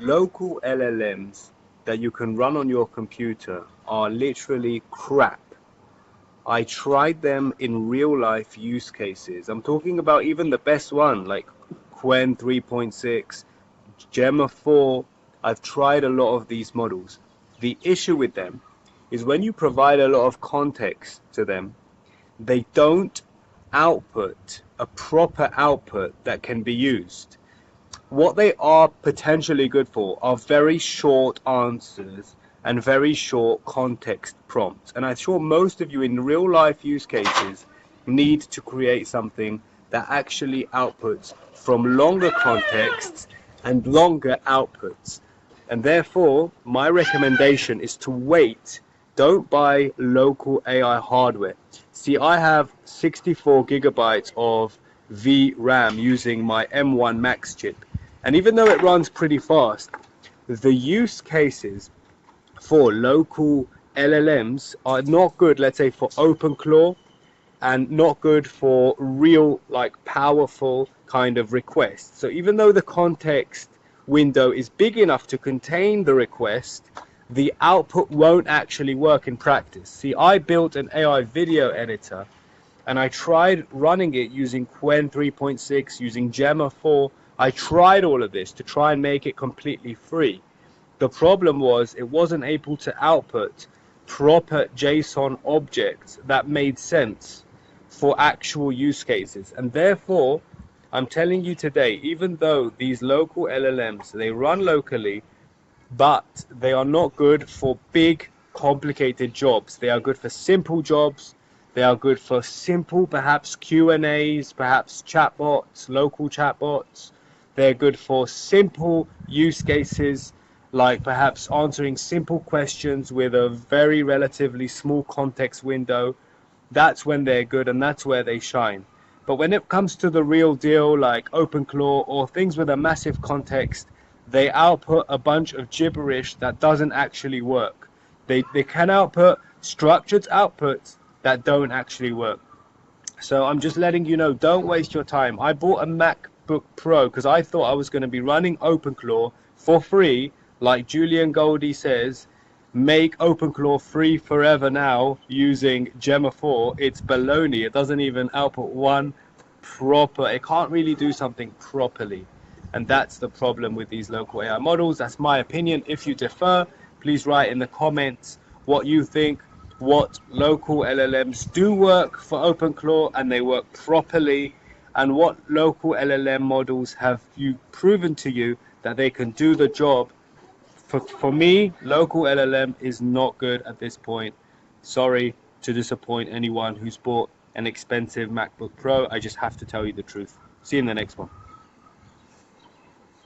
local LLMs that you can run on your computer are literally crap. I tried them in real life use cases. I'm talking about even the best one, like Qwen 3.6, Gemma 4. I've tried a lot of these models. The issue with them is when you provide a lot of context to them, they don't output a proper output that can be used. What they are potentially good for are very short answers and very short context prompts. And I'm sure most of you in real life use cases need to create something that actually outputs from longer contexts and longer outputs. And therefore, my recommendation is to wait. Don't buy local AI hardware. See, I have 64 gigabytes of VRAM using my M1 Max chip. And even though it runs pretty fast, the use cases for local LLMs are not good, let's say, for OpenClaw, and not good for real, like, powerful kind of requests. So even though the context window is big enough to contain the request, the output won't actually work in practice. See, I built an AI video editor and I tried running it using Qwen 3.6, using Gemma 4. I tried all of this to try and make it completely free. The problem was it wasn't able to output proper JSON objects that made sense for actual use cases. And therefore, I'm telling you today, even though these local LLMs, they run locally, but they are not good for big, complicated jobs. They are good for simple jobs. They are good for simple, perhaps Q&As, perhaps chatbots, local chatbots. They're good for simple use cases, like perhaps answering simple questions with a very relatively small context window. That's when they're good and that's where they shine. But when it comes to the real deal, like OpenClaw or things with a massive context, they output a bunch of gibberish that doesn't actually work. They can output structured outputs that don't actually work. So I'm just letting you know, don't waste your time. I bought a MacBook Pro because I thought I was going to be running OpenClaw for free, like Julian Goldie says. Make OpenClaw free forever now using Gemma 4. It's baloney. It doesn't even output one proper. It can't really do something properly. And that's the problem with these local AI models. That's my opinion. If you differ, please write in the comments what you think, what local LLMs do work for OpenClaw and they work properly, and what local LLM models have you proven to you that they can do the job. For me, local LLM is not good at this point. Sorry to disappoint anyone who's bought an expensive MacBook Pro. I just have to tell you the truth. See you in the next one.